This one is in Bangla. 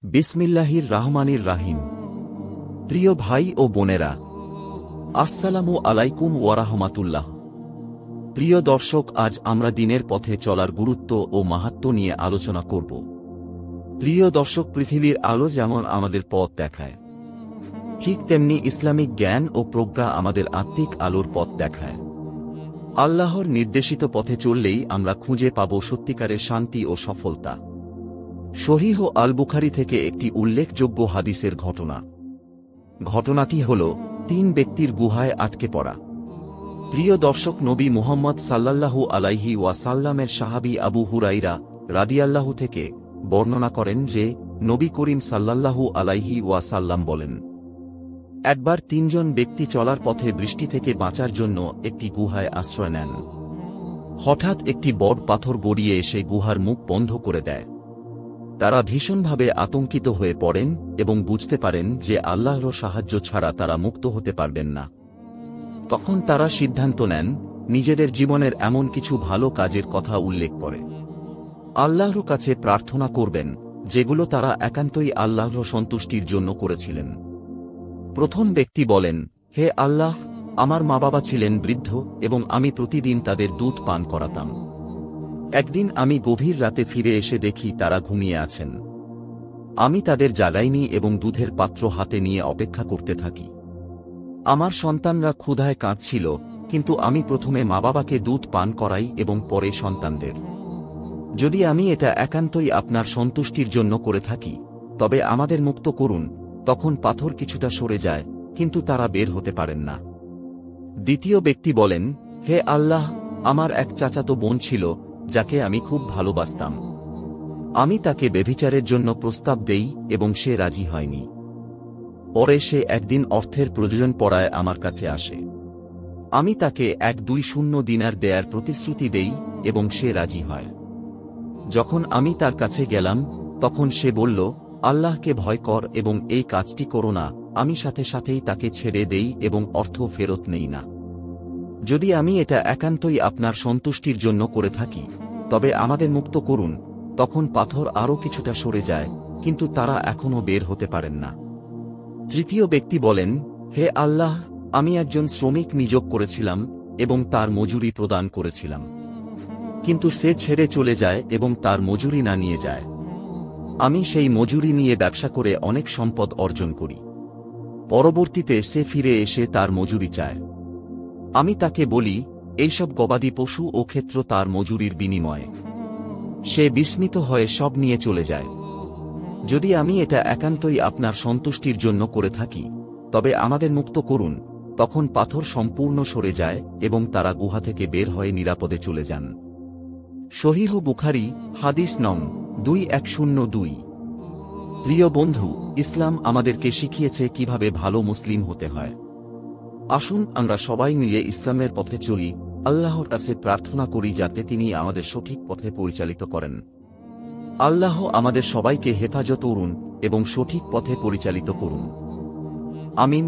বিসমিল্লাহির রাহমানির রাহিম। প্রিয় ভাই ও বোনেরা, আসসালামু আলাইকুম ওয়া রাহমাতুল্লাহ। প্রিয় দর্শক, আজ আমরা দিনের পথে চলার গুরুত্ব ও মাহাত্ম্য নিয়ে আলোচনা করব। প্রিয় দর্শক, পৃথিবীর আলো যেমন আমাদের পথ দেখায়, ঠিক তেমনি ইসলামিক জ্ঞান ও প্রজ্ঞা আমাদের আত্মিক আলোর পথ দেখায়। আল্লাহর নির্দেশিত পথে চললেই আমরা খুঁজে পাব সত্যিকারের শান্তি ও সফলতা। সহিহ আল বুখারী থেকে একটি উল্লেখযোগ্য হাদিসের ঘটনাটি হল ৩ ব্যক্তির গুহায় আটকে পড়া। প্রিয় দর্শক, নবী মুহাম্মদ সাল্লাল্লাহু আলাইহি ওয়াসাল্লামের সাহাবী আবু হুরাইরা রাদিয়াল্লাহু থেকে বর্ণনা করেন যে, নবী করিম সাল্লাল্লাহু আলাইহি ওয়াসাল্লাম বলেন, একবার ৩ জন ব্যক্তি চলার পথে বৃষ্টি থেকে বাঁচার জন্য একটি গুহায় আশ্রয় নেন। হঠাৎ একটি বড় পাথর গড়িয়ে এসে গুহার মুখ বন্ধ করে দেয়। তারা ভীষণভাবে আতঙ্কিত হয়ে পড়েন এবং বুঝতে পারেন যে আল্লাহর সাহায্য ছাড়া তারা মুক্ত হতে পারবেন না। তখন তারা সিদ্ধান্ত নেন নিজেদের জীবনের এমন কিছু ভালো কাজের কথা উল্লেখ করে আল্লাহর কাছে প্রার্থনা করবেন, যেগুলো তারা একান্তই আল্লাহর সন্তুষ্টির জন্য করেছিলেন। প্রথম ব্যক্তি বলেন, হে আল্লাহ, আমার মা বাবা ছিলেন বৃদ্ধ এবং আমি প্রতিদিন তাদের দুধ পান করাতাম। একদিন আমি গভীর রাতে ফিরে এসে দেখি তারা ঘুমিয়ে আছেন। আমি তাদের জাগাইনি এবং দুধের পাত্র হাতে নিয়ে অপেক্ষা করতে থাকি। আমার সন্তানরা ক্ষুধায় কাঁদছিল, কিন্তু আমি প্রথমে মা বাবাকে দুধ পান করাই এবং পরে সন্তানদের। যদি আমি এটা একান্তই আপনার সন্তুষ্টির জন্য করে থাকি, তবে আমাদের মুক্ত করুন। তখন পাথর কিছুটা সরে যায়, কিন্তু তারা বের হতে পারেন না। দ্বিতীয় ব্যক্তি বলেন, হে আল্লাহ, আমার এক চাচাতো বোন ছিল যাকে আমি খুব ভালোবাসতাম। আমি তাকে ব্যভিচারের জন্য প্রস্তাব দেই এবং সে রাজি হয়নি। পরে সে একদিন অর্থের প্রয়োজন পড়ায় আমার কাছে আসে। আমি তাকে 1-2 দিনার দেয়ার প্রতিশ্রুতি দেই এবং সে রাজি হয়। যখন আমি তার কাছে গেলাম, তখন সে বলল, আল্লাহকে ভয় কর এবং এই কাজটি করো না। আমি সাথে সাথেই তাকে ছেড়ে দেই এবং অর্থ ফেরত নেই না। যদি আমি এটা একান্তই আপনার সন্তুষ্টির জন্য করে থাকি, তবে আমাদের মুক্ত করুন। তখন পাথর আরও কিছুটা সরে যায়, কিন্তু তারা এখনও বের হতে পারেন না। তৃতীয় ব্যক্তি বলেন, হে আল্লাহ, আমি একজন শ্রমিক নিয়োগ করেছিলাম এবং তার মজুরি প্রদান করেছিলাম, কিন্তু সে ছেড়ে চলে যায় এবং তার মজুরি না নিয়ে যায়। আমি সেই মজুরি নিয়ে ব্যবসা করে অনেক সম্পদ অর্জন করি। পরবর্তীতে সে ফিরে এসে তার মজুরি চায়। আমি তাকে বলি, এইসব গবাদি পশু ও ক্ষেত্র তার মজুরির বিনিময়ে। সে বিস্মিত হয়ে সব নিয়ে চলে যায়। যদি আমি এটা একান্তই আপনার সন্তুষ্টির জন্য করে থাকি, তবে আমাদের মুক্ত করুন। তখন পাথর সম্পূর্ণ সরে যায় এবং তারা গুহা থেকে বের হয়ে নিরাপদে চলে যান। সহিহ বুখারী, হাদিস নং 2102। প্রিয় বন্ধু, ইসলাম আমাদেরকে শিখিয়েছে কিভাবে ভালো মুসলিম হতে হয়। আসুন আমরা সবাই মিলে ইসলামের পথে চলি। আল্লাহর কাছে প্রার্থনা করি যাতে তিনি আমাদের সঠিক পথে পরিচালিত করেন। আল্লাহ আমাদের সবাইকে হেফাজত করুন এবং সঠিক পথে পরিচালিত করুন। আমিন।